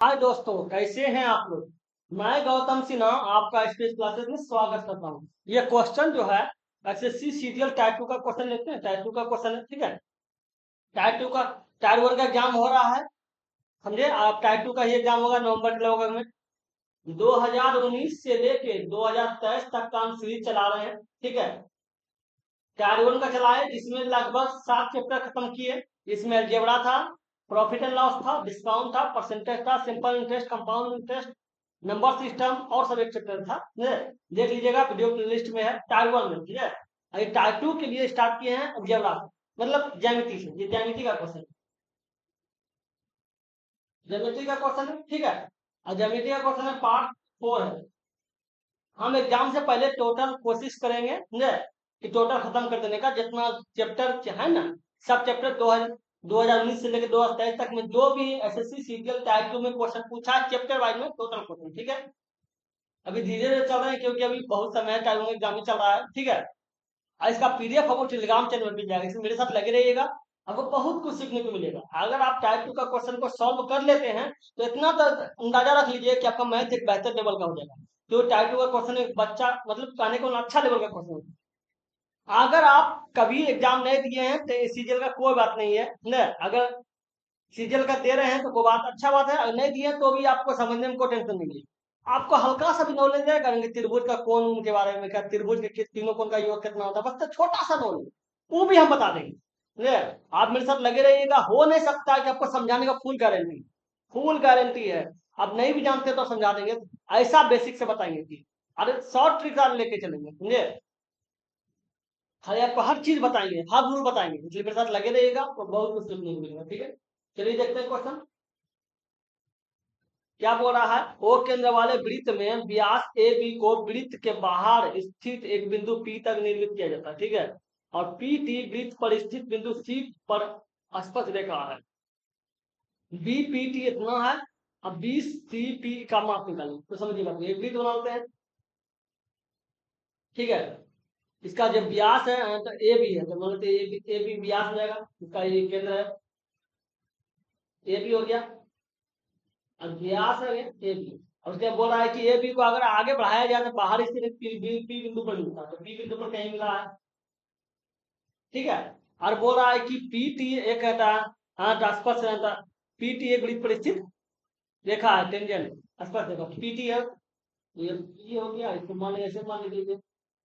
हाय दोस्तों, कैसे हैं आप लोग। मैं गौतम सिन्हा आपका स्पेस क्लासेस में स्वागत करता हूँ। ये क्वेश्चन जो है एसएससी सीजीएल टाइप 2 का क्वेश्चन लेते हैं। टाइप 2 का क्वेश्चन है, ठीक है। टाइप 2 का टायर 1 का एग्जाम हो रहा है, समझे आप। टाइप 2 का ही एग्जाम होगा नवंबर के लगभग में। 2019 से लेके 2023 तक का हम सीरीज चला रहे हैं, ठीक है। टायर 1 का चलाए, जिसमें लगभग 7 चैप्टर खत्म किए। इसमें अलजेब्रा था, प्रॉफिट एंड लॉस था, डिस्काउंट था, परसेंटेज था, simple interest, compound interest, number system और सब एक चैप्टर था। देख लीजिएगा, वीडियो प्लेलिस्ट में है टायर 1 में, ठीक है। अभी टायर 2 के लिए स्टार्ट किए हैं अलजेब्रा, मतलब ज्यामिति से। ये ज्यामिति का क्वेश्चन, ज्यामिति का क्वेश्चन है, ठीक है। और ज्यामिति का क्वेश्चन है, पार्ट 4 है। हम एग्जाम से पहले टोटल कोशिश करेंगे, समझे, कि टोटल खत्म कर देने का जितना चैप्टर है ना। सब चैप्टर 2019 से लेकर 2023 तक में जो भी एसएससी सीजीएल टाइप 2 में क्वेश्चन पूछा है चैप्टर वाइज में टोटल क्वेश्चन, ठीक है। अभी धीरे धीरे चल रहे हैं क्योंकि अभी बहुत समय है, टाइम एग्जाम ही चल रहा है, ठीक है। और इसका पीडीएफ आपको टेलीग्राम चैनल में मिल जाएगा, इसमें मेरे साथ लगे रहिएगा। आपको बहुत कुछ सीखने को मिलेगा। अगर आप टाइप 2 का क्वेश्चन को सॉल्व कर लेते हैं तो इतना तो अंदाजा रख लीजिए कि आपका मैथ एक बेहतर लेवल का हो जाएगा। तो टाइप 2 का क्वेश्चन एक बच्चा, मतलब कहने को अच्छा लेवल का क्वेश्चन है। अगर आप कभी एग्जाम नहीं दिए हैं तो सीजीएल का कोई बात नहीं है न। अगर सीजीएल का दे रहे हैं तो कोई बात, अच्छा बात है। अगर नहीं दिए तो भी आपको समझने में कोई टेंशन नहीं है। आपको हल्का सा भी नॉलेज है करेंगे त्रिभुज का कोण के बारे में, क्या त्रिभुज के तीनों कोण का योग कितना होता है, बस तो छोटा सा नॉलेज, वो भी हम बता देंगे, समझे। आप मेरे साथ लगे रहिएगा। हो नहीं सकता कि आपको समझाने का फुल गारंटी, फुल गारंटी है। आप नहीं भी जानते तो समझा देंगे, ऐसा बेसिक से बताएंगे कि अरे शॉर्ट ट्रिक लेके चलेंगे, समझे। अरे आपको हर चीज बताएंगे, हर रूल बताएंगे, इसलिए मेरे साथ लगे रहिएगा तो बहुत कुछ सीखने को मिलेगा, ठीक है। चलिए देखते हैं क्वेश्चन क्या बोल रहा है। ओ केंद्र वाले वृत्त में व्यास ए बी को वृत्त के बाहर स्थित एक बिंदु पी तक निर्मित किया जाता है, ठीक है। और पी टी वृत्त पर स्थित बिंदु सी पर स्पर्श रेखा है। बी पी टी इतना है, अब बी सी पी का माप निकालें तो समझिए बात, एक वृत्त बनाते हैं, ठीक है। इसका जब व्यास है तो ए बी है, तो मान लेते ए बी व्यास हो जाएगा, इसका ये केंद्र है, ए बी हो गया। और व्यास है ए बी। और उसके बाद बोल रहा है कि ए बी को अगर आगे बढ़ाया जाए तो बाहर स्थित पी बिंदु पर मिलता है, तो पी बिंदु पर कहीं मिला है, ठीक है। और बोल रहा है कि पी टी एक कहता है, हाँ तो स्पर्श रहता, पी टी एक वृत्त पर स्थित रेखा है, टेंजेंट स्पर्श रेखा पी टी है। ये पी हो गया, इसको मान ऐसे मान लीजिए,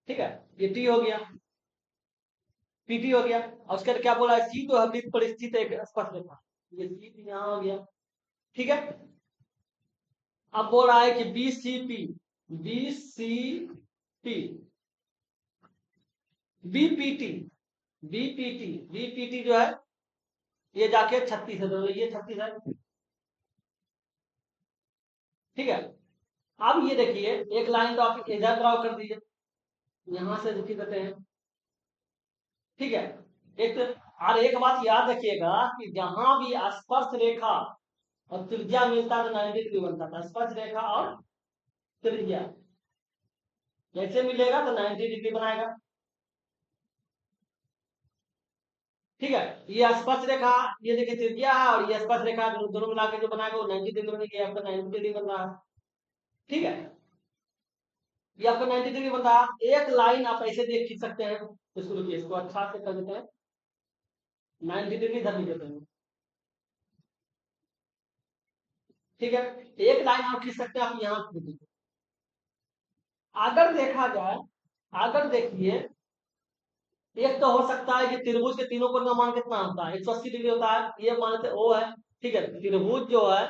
ठीक है। ये टी हो गया, पीटी हो गया। और उसके बाद क्या बोला है, सी तो है वृत्त पर स्थित एक स्पर्श रेखा, ये सी यहाँ हो गया, ठीक है। अब बोल रहा है कि B C P, B C P, BPT, BPT, BPT जो है ये जाके 36 है, तो ये 36 है, ठीक है। अब ये देखिए एक लाइन तो आप इधर ड्रॉ कर दीजिए, यहां से दुखी करते हैं, ठीक है। एक तो, और एक बात याद रखिएगा कि जहां भी स्पर्श रेखा और त्रिज्या मिलता है तो 90 डिग्री बनता था। स्पर्श रेखा और त्रिज्या जैसे मिलेगा तो 90 डिग्री बनाएगा, ठीक है। ये स्पर्श रेखा, ये देखिए त्रिज्या है, और ये स्पर्श रेखा दोनों मिला के जो बनाएगा वो 90 डिग्री बनेगी, आपका 90 डिग्री बन रहा है, ठीक है। ये आपका 90 डिग्री बन रहा है। एक लाइन आप ऐसे देख खींच सकते हैं, इसको रुकिए, इसको अच्छा से कर देते हैं, 90 डिग्री धर देते हैं, ठीक है। एक लाइन आप खींच सकते हैं, आप यहाँ खींच दीजिए। अगर देखा जाए, अगर देखिए, एक तो हो सकता है कि त्रिभुज के तीनों कोण का मान कितना होता है, 180 डिग्री होता है, ये मान लेते ओ है, ठीक है। त्रिभुज जो है,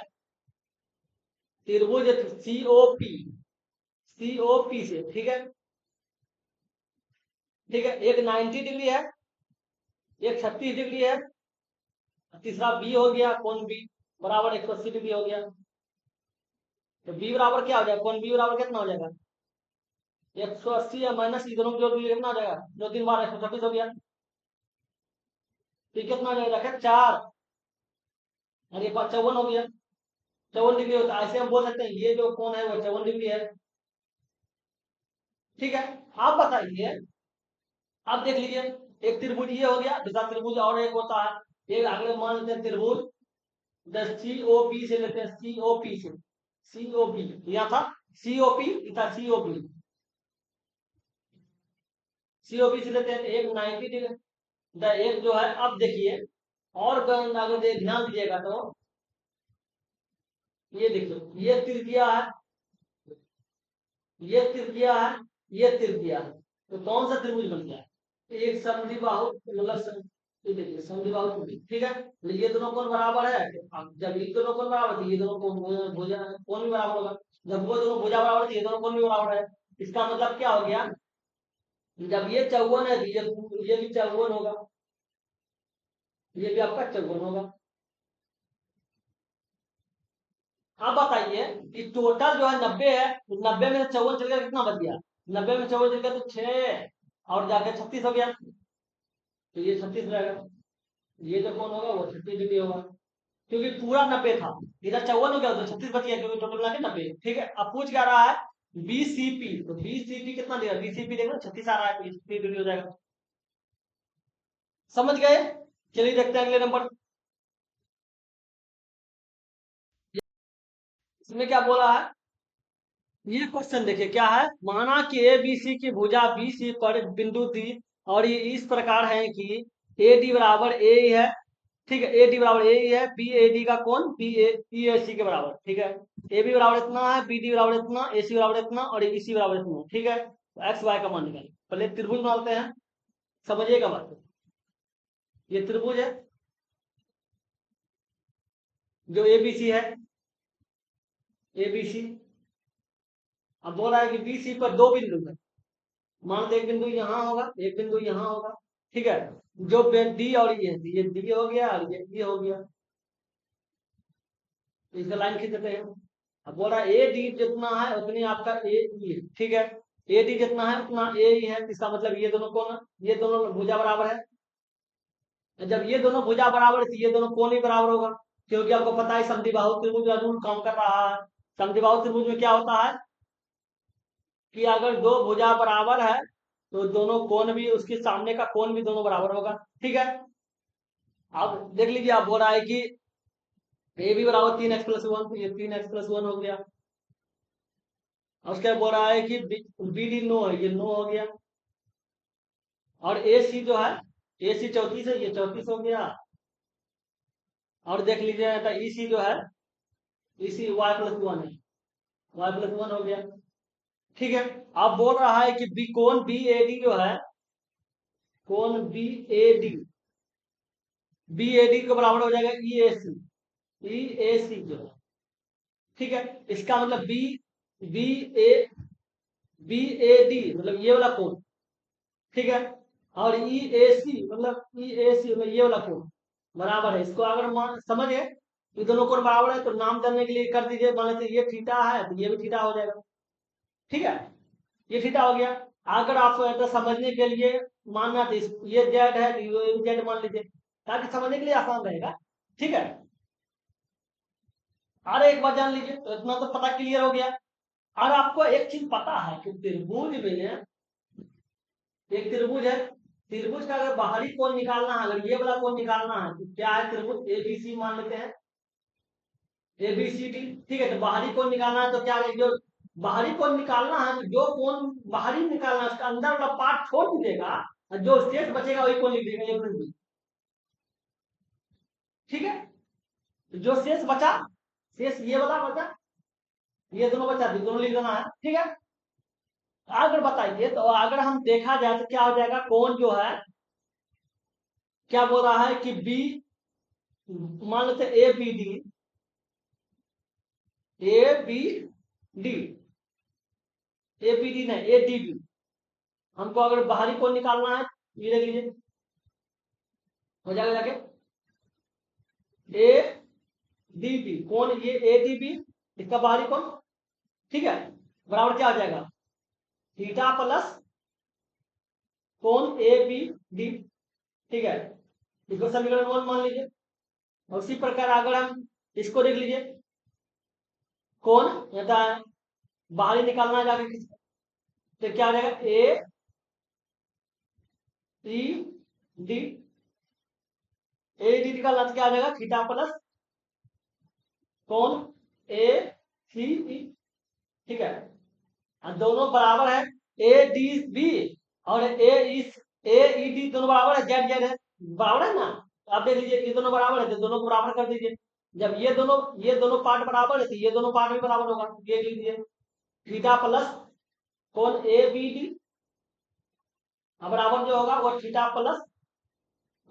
त्रिभुज सीओपी, सीओपी से, ठीक है, ठीक है। एक 90 डिग्री है, एक 36 डिग्री है, तीसरा बी हो गया, कोण बी बराबर 180 डिग्री हो गया। तो बी बराबर क्या हो जाएगा, कोण बी बराबर कितना हो जाएगा, 180 या माइनस दोनों जोड़ दिए कितना हो जाएगा, 2 3 बार 126 हो गया। तो कितना हो जाएगा, 4, और ये 54 हो गया, 54 डिग्री होता है। ऐसे हम बोल सकते हैं ये जो कोण है वो 54 डिग्री है, ठीक है। आप बताइए, आप देख लीजिए, एक त्रिभुज ये हो गया, दूसरा त्रिभुज और एक होता है, एक अगले मान लेते हैं त्रिभुज COP से लेते हैं, COP से, COP यहाँ था, COP था, COP से लेते हैं एक 90 डिग्री, एक जो है, अब देखिए और अगर ध्यान दीजिएगा तो ये देखिए, ये त्रिज्या है, ये त्रिज्या है, ये त्रिज्या है, तो कौन सा त्रिभुज बन गया? एक समद्विबाहु, मतलब ये देखिए समद्विबाहु त्रिभुज, ठीक है। तो ये दोनों कोण बराबर है, अब जब ये दोनों कोण बराबर है, ये दोनों भुजा कोण भी बराबर होगा, जब वो दोनों भुजा बराबर है, ये दोनों कोण भी बराबर है। इसका मतलब क्या हो गया? जब ये 54 है, ये भी 54 होगा, ये भी आपका 54 होगा। अब बताइए कि टोटल जो है 90 है, तो 90 में से 54 चल गया, कितना बच गया? 90 में 54 चल गया तो 6 और जाके 36 हो गया, तो ये 36 रहेगा। ये जो कौन होगा वो 36 डिग्री होगा, क्योंकि पूरा 90 था, इधर 54 हो गया तो 36 बच गया, क्योंकि टोटल मिला के 90। ठीक है, अब पूछ क्या रहा है? BCP, तो BCP कितना देगा? BCP देखो 36 आ रहा है, तो 36 डिग्री हो जाएगा। समझ गए? चलिए देखते हैं अगले नंबर। इसमें क्या बोला है? ये क्वेश्चन देखिए क्या है, माना कि ए बी सी की भुजा बी सी पर बिंदु दी, और ये इस प्रकार है कि ए डी बराबर ए है, ठीक है, ए डी बराबर ए है, बी ए डी का कोण बी ए सी के बराबर, ठीक है, ए बी बराबर इतना है, बी डी बराबर इतना, ए सी बराबर इतना, और ए सी बराबर इतना, ठीक है। तो एक्स वाई का मान निकालें, पहले त्रिभुज बनाते हैं, समझिएगा बात। ये त्रिभुज है जो ए बी सी है, ए बी सी। अब बोल रहा है कि बी सी पर दो बिंदु है, मान लो एक बिंदु यहाँ होगा, एक बिंदु यहाँ होगा, ठीक है, जो डी और ये डी हो गया और ये हो गया, इसका लाइन खींच देते हैं। अब बोल रहा है ए डी जितना है उतनी आपका ए ई है, ठीक है, ए डी जितना है उतना ए ई है, इसका मतलब ये दोनों कोण, ये दोनों भुजा बराबर है, जब ये दोनों भुजा बराबर है तो ये दोनों कोण ही बराबर होगा, क्योंकि आपको पता है समद्विबाहु त्रिभुज का रूल काम कर रहा है। समद्विबाहु त्रिभुज में क्या होता है कि अगर दो भुजा बराबर है तो दोनों कोण भी, उसके सामने का कोण भी दोनों बराबर होगा, ठीक है। अब देख लीजिए, आप बोल रहा है कि ए भी बराबर 3x+1, तो ये 3x+1 हो गया, और उसके बाद बोल रहा है कि बी डी नो है, ये नो हो गया, और ए सी जो है, ए सी 34 है, ये 34 हो गया, और देख लीजिए ई सी जो है, ई सी y+1 है, y+1 हो गया, ठीक है। अब बोल रहा है कि बी कोण बी ए डी जो है, कोण B A D, B A D के बराबर हो जाएगा ई ए सी, ई ए सी जो है, ठीक है। इसका मतलब B B A B A D मतलब ये वाला कोण, ठीक है, और ई ए सी मतलब ई ए सी मतलब ये वाला कोण बराबर है। इसको अगर मान समझ गए, ये दोनों कोण बराबर है, तो नाम जानने के लिए कर दीजिए, मान लीजिए ये थीटा है तो ये भी थीटा हो जाएगा, ठीक है, ये थीटा हो गया। अगर आप ऐसा समझने के लिए मानना तो ये जेड है तो ये जेड मान लीजिए, ताकि समझने के लिए आसान रहेगा, ठीक है। अरे एक बात जान लीजिए, तो इतना तो पता क्लियर हो गया। और आपको एक चीज पता है कि त्रिभुज में, एक त्रिभुज है, त्रिभुज का अगर बाहरी कोण निकालना है, अगर ये वाला कोण निकालना है, तो क्या है, त्रिभुज एबीसी मान लेते हैं, एबीसीडी, ठीक है। तो बाहरी कोण निकालना है तो क्या है, जो बाहरी कोण निकालना है, तो जो कोण बाहरी निकालना है उसका अंदर वाला पार्ट छोड़ दीजिएगा, और जो शेष बचेगा वही कोण लिख देगा, ये त्रिभुज, ठीक है। तो जो शेष बचा, शेष ये वाला बचा, ये दोनों बचा, दोनों लिख देना है, ठीक है। अगर बताइए, तो अगर हम देखा जाए तो क्या हो जाएगा, कोण जो है क्या बोल रहा है कि बी, मान लेते A B D, A B D, A B D नहीं, ए डी बी, हमको अगर बाहरी कोण निकालना है, ये देख लीजिए, हो जाएगा जाके ए डी बी, कोण ये ए डी बी, इसका बाहरी कोण, ठीक है, बराबर क्या हो जाएगा, थीटा प्लस कोण ए बी डी, ठीक है। इसको समीकरण 1 मान लीजिए। और उसी प्रकार अगर हम इसको देख लीजिए, कोण बाहरी निकालना है जाके किसका, तो क्या आ जाएगा, ए सी डी, ए डी निकालना तो क्या आ जाएगा, थीटा प्लस कोण ए सी ई, ठीक है, दोनों बराबर है, ए डी बी और ए ई डी दोनों बराबर है, जेड जेड है, बराबर है ना। आप देख लीजिए ये दोनों बराबर है तो दोनों को बराबर कर दीजिए। जब ये दोनों पार्ट बराबर है तो ये दोनों पार्ट भी बराबर होगा, ये लीजिए थीटा प्लस कोण ए बी डी बराबर जो होगा वो थीटा प्लस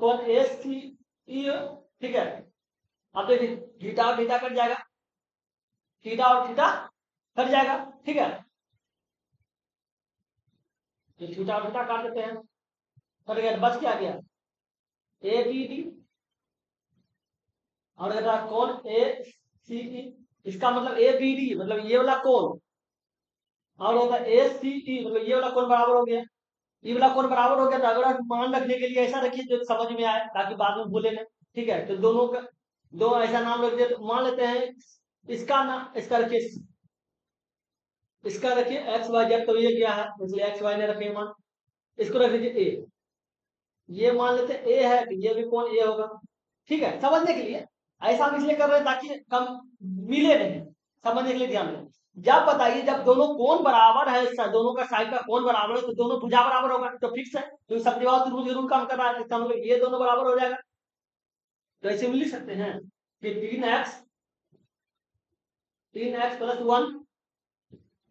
कोण ए सी ई, ठीक है। अब देखिए थीटा और थीटा कट जाएगा, थीटा और थीटा कट जाएगा, ठीक है, तो थीटा और थीटा काट देते हैं, कट गया, बच क्या गया ए बी डी और कोण ए सी ई, इसका मतलब ए बी डी मतलब ये वाला कोण और होगा ए सी ई मतलब ये वाला कोण बराबर हो गया, ये वाला कोण बराबर हो गया। तो अगर आप मान रखने के लिए ऐसा रखिए जो समझ में आए ताकि बाद में भूले ना, ठीक है। तो दोनों का दो ऐसा नाम रख दिया, तो मान लेते हैं इसका ना, इसका रखिए, इसका रखिए एक्स वाई जेड, तो ये क्या है इसलिए एक्स वाई ने रखे मान, इसको रख दीजिए ए, ये मान लेते ए है कि ये भी कोण ए होगा, ठीक है। समझने के लिए ऐसा हम इसलिए कर रहे हैं ताकि कम मिले नहीं, समझने के लिए ध्यान दें। जब बताइए जब दोनों कोण बराबर है, दोनों का साइड का कोण बराबर है तो दोनों भुजा बराबर होगा, तो फिक्स है, तो सब जवाब त्रिभुज जरूर काम कर रहा है, इसका मतलब ये दोनों बराबर हो जाएगा। तो ऐसे भी लिख सकते हैं कि 3x प्लस 1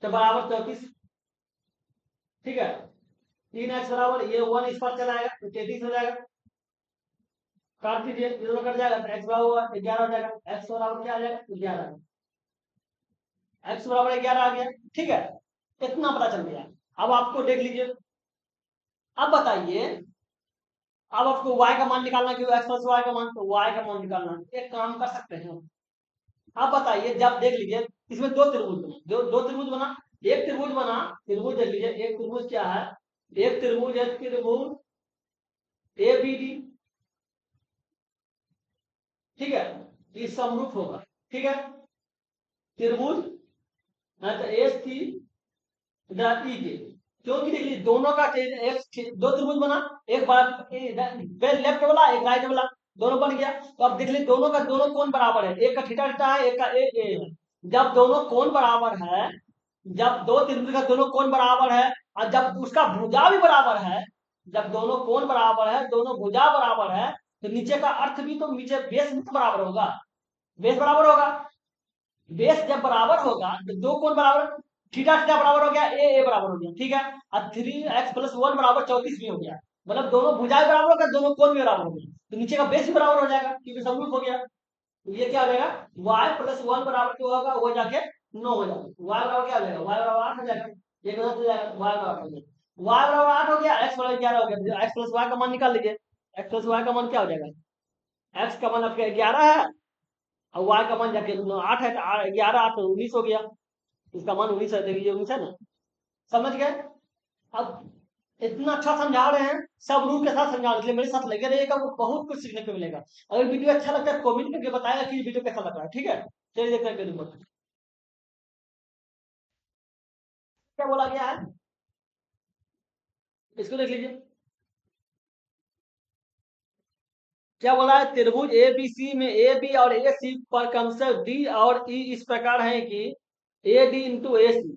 तो बराबर 34, ठीक है। 3x बराबर ये 1 इस पर चला आएगा तो 33 हो जाएगा, काट दीजिए, ये दोनों कट जाएगा तो x बराबर 11 हो जाएगा, x बराबर क्या आ जाएगा 11, x बराबर 11 आ गया, ठीक है। इतना पता चल गया। अब आपको देख लीजिए, अब बताइए, अब आपको y का मान निकालना क्यों, x प्लस y का मान, तो y का मान निकालना एक काम कर सकते हैं। अब बताइए जब देख लीजिए इसमें दो त्रिभुज बना, दो त्रिभुज बना, एक त्रिभुज बना, त्रिभुज देख लीजिए, एक त्रिभुज क्या है, एक त्रिभुज है त्रिभुज ए बी डी, ठीक है, ये समरूप होगा, ठीक है। त्रिभुज तो ए सी ई के, क्योंकि देखिए दोनों का एक दो त्रिभुज बना, एक लेफ्ट वाला एक राइट वाला, दोनों बन गया। तो अब देख लीजिए दोनों का दोनों कोण बराबर है, एक का थीटा थीटा है, एक का ए है। जब दोनों कोण बराबर है, जब दो त्रिभुज का दोनों कोण बराबर है और जब उसका भुजा भी बराबर है, जब दोनों कोण बराबर है, दोनों भुजा बराबर है, तो नीचे का अर्थ भी तो नीचे बेस भी तो बराबर होगा, बेस बराबर होगा, बेस जब बराबर होगा तो दो कोण बराबर, थीटा थीटा बराबर हो गया, ए बराबर हो गया, ठीक है। और 3x प्लस 1 बराबर 34 भी हो गया, मतलब दोनों भुजाएं बराबर हो गया, दोनों कोण भी बराबर हो गया, तो नीचे का बेस भी बराबर हो जाएगा क्योंकि समरूप हो गया। तो ये क्या हो जाएगा y प्लस 1 बराबर जो होगा वो जाके 9 हो जाएगा, y बराबर क्या हो जाएगा, y बराबर 8 हो जाएगा, ये गलत हो जाएगा, y बराबर हो जाएगा, y बराबर 8 हो गया, x बराबर 11 हो गया, x प्लस y का मान निकाल लीजिए, x प्लस y का मान क्या हो जाएगा, x का मान आपका 11 है और y का मान जाके 8 है, 11 8 19 हो गया, इसका मान 19 है, देखिए 19 है ना, समझ गए। अब इतना अच्छा समझा रहे हैं, सब रूल के साथ समझा रहे हैं, इसलिए मेरे साथ लगे रहिएगा, वो बहुत कुछ सीखने को मिलेगा। अगर वीडियो अच्छा लगता है कमेंट करके बताएगा कि वीडियो कैसा लग रहा है, ठीक है। चलिए देखते हैं वीडियो को। क्या बोला गया है, इसको देख लीजिए, क्या बोला है, त्रिभुज ए बी सी में ए बी और ए सी पर क्रमशः डी और ई इस प्रकार है कि ए डी इंटू ए सी,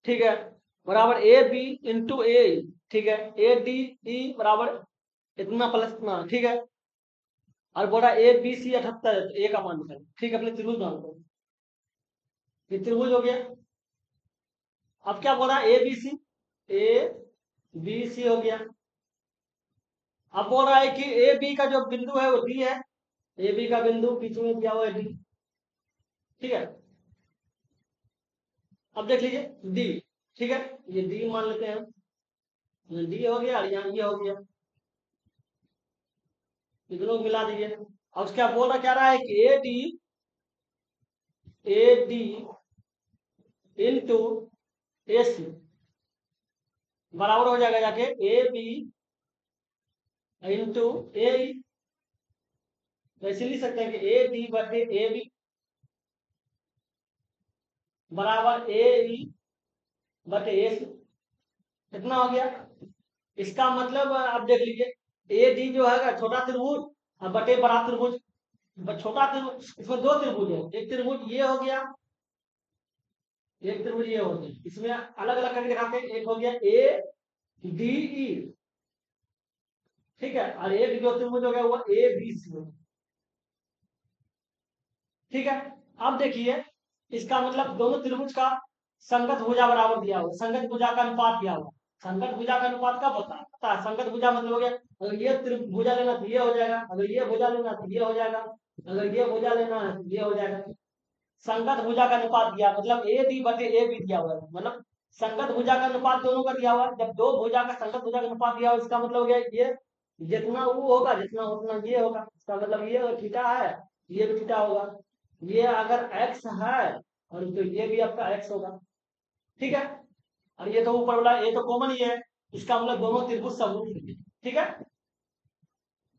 ठीक है, बराबर ए बी इंटू ए, ठीक है, ए डी ई बराबर इतना प्लस इतना, ठीक है। और बोला ए बी सी 78 तो ए का मान निकालो, ठीक है, अपने त्रिभुज मान लो, ये त्रिभुज हो गया। अब क्या बोला A B C, A B C हो गया। अब बोल रहा है कि ए बी का जो बिंदु है वो डी है, ए बी का बिंदु बीच में दिया हुआ है डी, ठीक है। अब देख लीजिए डी, ठीक है, ये डी मान लेते हैं, ये डी हो गया और यहाँ ये हो गया, दोनों मिला दीजिए। अब उसका बोल रहा क्या रहा है कि ए डी इंटू ए सी बराबर हो जाएगा जाके ए बी इंटू ए, वैसे लिख सकते हैं कि ए डी बटे ए बी बराबर ए ई बटे ए सी, कितना हो गया। इसका मतलब आप देख लीजिए ए डी जो है छोटा त्रिभुज और बटे बड़ा त्रिभुज, छोटा त्रिभुज, इसमें दो त्रिभुज है, एक त्रिभुज ये हो गया, एक त्रिभुज ये हो गया, इसमें अलग अलग करके दिखाते हैं, एक हो गया ए डी ई, ठीक है, और एक जो त्रिभुज हो गया वो ए बी सी, ठीक है। अब देखिए इसका मतलब दोनों त्रिभुज का संगत भुजा बराबर दिया हुआ, संगत भुजा का अनुपात दिया हुआ। संगत भुजा का अनुपात कब होता है? संगत भुजा मतलब हो गया, अगर ये भुजा लेना तो ये हो जाएगा, अगर ये भुजा लेना तो ये हो जाएगा, अगर ये भुजा लेना है तो ये हो जाएगा। संगत भुजा का अनुपात दिया मतलब ए डी बटे ए बी दिया हुआ है, मतलब संगत भुजा का अनुपात दोनों का दिया हुआ है। जब दो भुजा का संगत भुजा का अनुपात दिया हुआ इसका मतलब हो गया ये जितना वो होगा जितना उतना ये होगा, इसका मतलब ये थीटा है, ये भी थीटा होगा। ये अगर एक्स है और तो ये भी आपका एक्स होगा, ठीक है। और ये तो ऊपर वाला ये तो कॉमन ही है, इसका मतलब दोनों त्रिभुज समरूप है, ठीक है।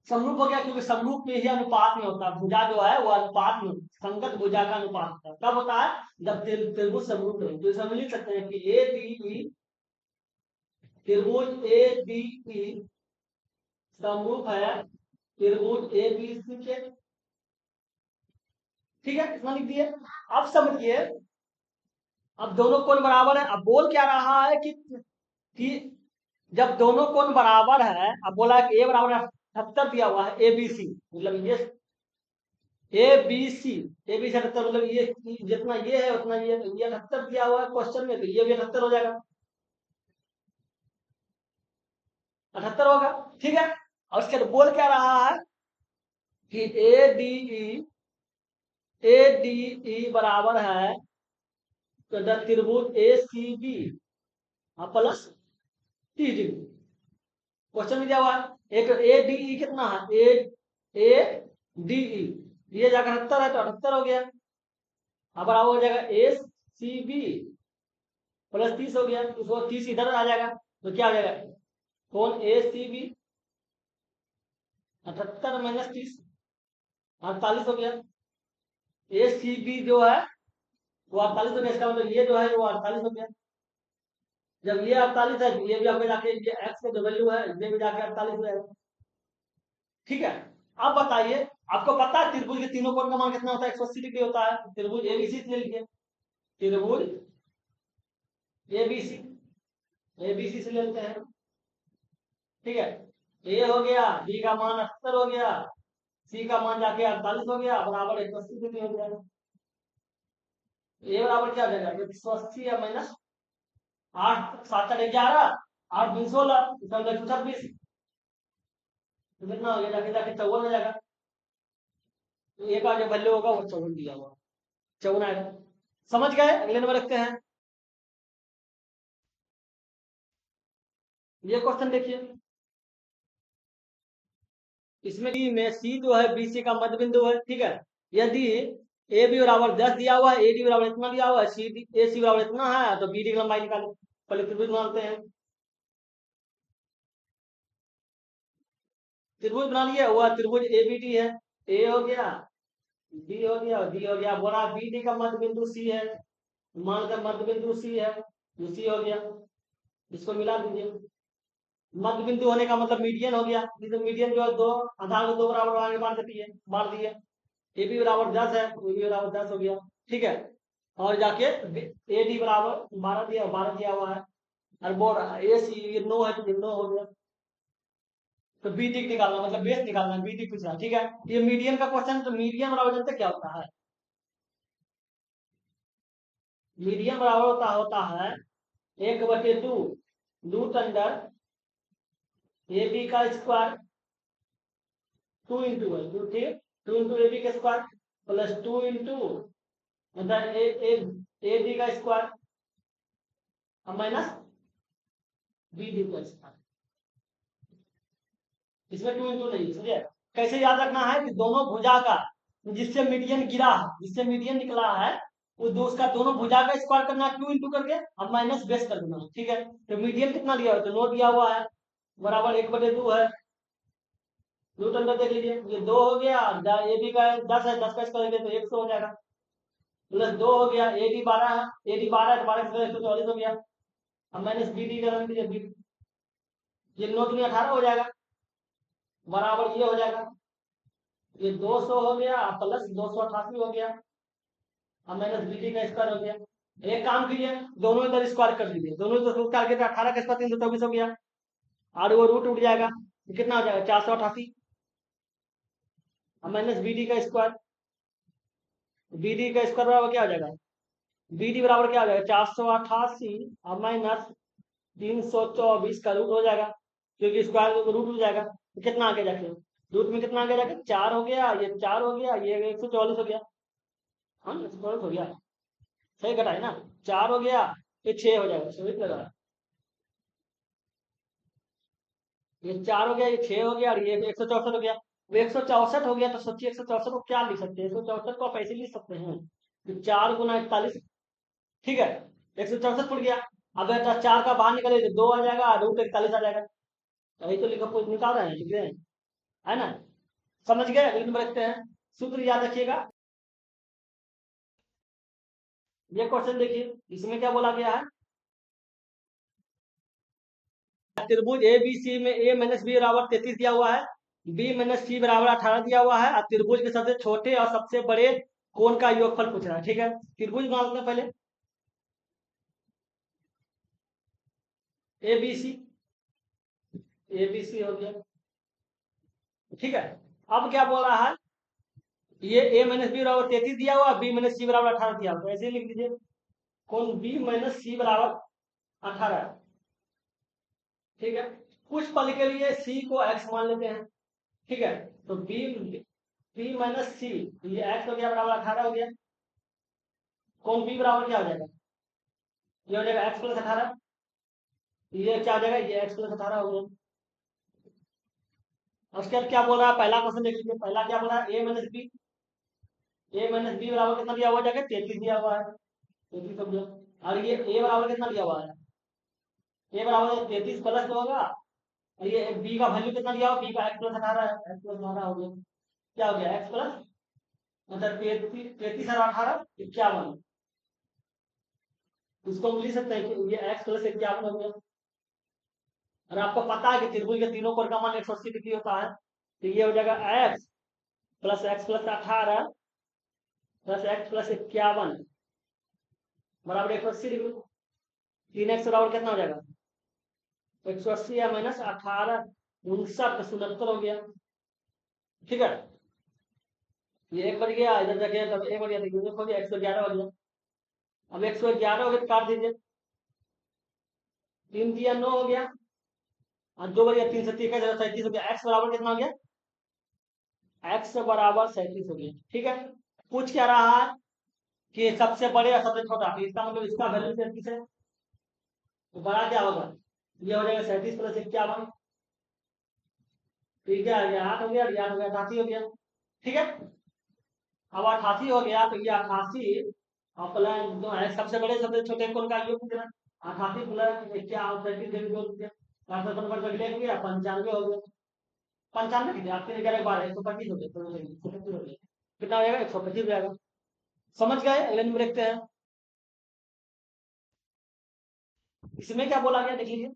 समरूप हो गया क्योंकि समरूप में ही अनुपात में होता है, भुजा जो है वो अनुपात में, संगत भुजा का अनुपात होता है। कब होता है? जब त्रिभुज समरूप है। तो समझ लिख सकते हैं कि ए बी ई, त्रिभुज ए बी ई समरूप है त्रिभुज ए बी सी के, ठीक है, इतना लिख दिए। अब समझिए, अब दोनों कोण बराबर है। अब बोल क्या रहा है कि जब दोनों कोण बराबर है, अब बोला है कि ए बराबर 78 दिया हुआ है ए बी सी, मतलब ये A B C, A B C 78 मतलब ये जितना ये है उतना ये 78 दिया हुआ है क्वेश्चन में, तो ये भी 78 हो जाएगा, 78 होगा, ठीक है। और उसके बाद बोल क्या रहा है कि ए डी ई बराबर है तो त्रिभुज A C B plus T D, question में दिया हुआ है। एक ए डी ई कितना है, ए डी ई, ये जाकर 78 है तो 78 हो गया। अब बराबर हो जाएगा ए सी बी प्लस 30 हो गया, तो 30 इधर आ जाएगा, तो क्या हो जाएगा, कौन ए सी बी 78 माइनस 30 48 हो गया। ए सी बी जो है वो 48 हो गया, इसका मतलब ये जो है वो 48 हो गया। जब ये 48 है ये भी आपके जाके ये एक्स का जो वैल्यू है ये भी जाके 48 हो जाएगा, ठीक है। अब बताइए, आपको पता है त्रिभुज के तीनों कोण का मान कितना होता है, 180 डिग्री होता है। त्रिभुज एबीसी ले लीजिए, त्रिभुज एबीसी, एबीसी से लेते हैं, ठीक है। ए हो गया, बी का मान 78 हो गया, सी का मान जाके 48 हो गया, बराबर 180 डिग्री हो जाएगा। ए बराबर क्या हो जाएगा, 180 या माइनस 8 7 8 11 8 2 16, इसका मतलब 126, तो कितना हो गया, जाके जाके 54 हो जाएगा। तो ए का जो वैल्यू होगा वो 54 दिया हुआ, 54 आएगा। समझ गए? अगले नंबर रखते हैं, ये क्वेश्चन देखिए। इसमें डी में सी जो है बीसी का मध्य बिंदु है, ठीक है। यदि ए बी बराबर 10 दिया हुआ है, ए डी बराबर इतना दिया हुआ है, सी डी ए सी बराबर इतना है, तो बी डी की लंबाई निकालो। पहले त्रिभुज बनाते हैं, त्रिभुज बना लिया, हुआ त्रिभुज ए बी डी है, ए हो गया, बी हो गया, डी हो गया, बोला बी डी का मध्य बिंदु सी है, मान का मध्य बिंदु सी है, जो सी हो गया, इसको मिला दीजिए। मध्य बिंदु होने का मतलब मीडियन हो गया, तो मीडियन जो है दो आधार को दो बराबर आगे बांट देती है, बांट दिए। ए बी बराबर 10 है, ए बी बराबर 10 हो गया, ठीक है। और जाके ए डी बराबर 12 दिया हुआ है, और बोल ए सी ये 9 है तो 9 हो गया। तो बी डी निकालना मतलब बेस निकालना, बी डी पूछना, ठीक है। ये मीडियन का क्वेश्चन, तो मीडियन बराबर जानते क्या होता है, मीडियन बराबर होता है 1/2 रूट अंडर ए बी का स्क्वायर 2 इंटू है, ठीक, 2 इंटू ए बी का स्क्वायर प्लस 2 इंटू मतलब ए डी का स्क्वायर माइनस बी डी का स्क्वायर, इसमें 2 इंटू नहीं, समझे। कैसे याद रखना है कि दोनों भुजा का जिससे मीडियन गिरा है, जिससे मीडियन निकला है, वो दो उसका दोनों भुजा का स्क्वायर करना है 2 इंटू करके, और माइनस बेस कर देना, ठीक है। तो मीडियन कितना दिया हुआ है, तो 9 दिया हुआ है, बराबर 1/2 है, रूट अंडर देख लीजिए, ये 2 हो गया, ए बी का 10 है, 10 का स्क्वायर करेंगे तो 100 हो जाएगा, प्लस 2 हो गया, ए डी 12 है, ए डी 12 है तो 12 का 144 हो गया, अब माइनस बी डी करेंगे, ये 9 दूनी 18 हो जाएगा, बराबर ये हो जाएगा ये 200 हो गया प्लस 288 हो गया, और माइनस बी डी का स्क्वायर हो गया। एक काम कीजिए, दोनों इधर स्क्वायर कर दीजिए, दोनों इधर स्क्वायर करके 18 का स्क्वायर 324 हो गया, और वो रूट उठ जाएगा, तो कितना हो जाएगा 488, और माइनस बी डी का स्क्वायर, बी डी का स्क्वायर बराबर क्या हो जाएगा, बी डी बराबर क्या हो जाएगा 488 और माइनस 324 का रूट हो जाएगा, क्योंकि स्क्वायर रूट हो जाएगा, तो कितना आगे जाके रूट में कितना आगे जाके 4 हो गया, ये 4 हो गया, ये 144 हो गया। हाँ 144 हो गया, सही घटाए ना, 4 हो गया, ये 6 हो जाएगा, सही लगा, ये 4 हो गया, ये 6 हो गया, और ये 164 हो गया। वो 164 हो गया, तो सोचिए 164 को क्या लिख सकते हैं, 164 को आप ऐसे लिख सकते हैं कि 4 गुना 41, ठीक है, 164 फुट गया। अब अगर 4 का बाहर निकले तो 2 आ जाएगा, रूट 41 आ जाएगा, यही तो लिखा निकाल रहे हैं, लिख रहे हैं, है ना, समझ गए, अगले नंबर रखते हैं, सूत्र याद रखिएगा। ये क्वेश्चन देखिए, इसमें क्या बोला गया है, त्रिभुज ए बी सी में ए माइनस बी बराबर 33 दिया हुआ है, बी माइनस सी बराबर 18 दिया हुआ है, और त्रिभुज के सबसे छोटे और सबसे बड़े कोण का योगफल पूछ रहा है, ठीक है। त्रिभुज बना लेते हैं पहले, A B C, A B C हो गया, ठीक है। अब क्या बोल रहा है, ये ए माइनस बी बराबर 33 दिया हुआ, बी माइनस सी बराबर 18 दिया हुआ, तो ऐसे लिख दीजिए, कौन बी माइनस सी बराबर 18, ठीक है। कुछ पल के लिए सी को एक्स मान लेते हैं, ठीक है, तो बी बी माइनस सी, ये एक्स हो गया बराबर 18 हो गया, कौन बी बराबर क्या हो जाएगा, ये हो जाएगा एक्स प्लस 18, ये क्या हो जाएगा, ये एक्स प्लस 18 हो गया। उसके बाद क्या बोल रहा है, पहला क्वेश्चन देख लीजिए, पहला क्या बोल रहा है, ए माइनस बी, ए माइनस बी बराबर कितना दिया हुआ जाएगा 33 दिया हुआ है, 33 हो गया, और ये ए बराबर कितना दिया हुआ है, ए बराबर 33 प्लस तो होगा, और ये बी का वैल्यू कितना दिया हुआ, बी का एक्स प्लस 18 है, एक्स प्लस 18 हो गया, क्या हो गया एक्स प्लस, मतलब 33 और 18 51, इसको हम लिख सकते हैं कि ये एक्स प्लस 51 हो गया। और आपको पता है कि त्रिभुज के तीनों कोण का मान 180 डिग्री होता है, तो ये हो जाएगा x plus 18 plus x plus 51 बराबर 180 डिग्री, 3x बराबर कितना हो जाएगा 180 या माइनस 18 59 हो गया, ठीक है। ये एक बच गया, इधर देखिए तब एक बच गया, तो हो गया 111 हो गया। अब 111 हो गया तो काट दीजिए, 3 दिया 9 हो गया, और 2 बच गया 3 से 3 का 37 हो गया, एक्स बराबर कितना हो गया, एक्स बराबर 37 हो गया, ठीक है। पूछ क्या रहा है कि सबसे बड़े और सबसे छोटा, तो इसका मतलब इसका वैल्यू 37 है, तो बड़ा क्या होगा, ये हो जाएगा 37 प्लस 51, ठीक है, ये 8 हो गया, ये 8 हो गया 88 हो गया, ठीक है। अब 88 हो गया, तो ये 88 और प्लस दो है, सबसे बड़े सबसे छोटे कोण का योग कितना, 88 प्लस 51 37 जोड़ दिया, 95 हो गया, 95 कितने आपके 11 125 हो गया, तो 125 हो गया, कितना हो जाएगा 125 हो जाएगा, समझ गए, अगले नंबर देखते हैं। इसमें क्या बोला गया देख लीजिए,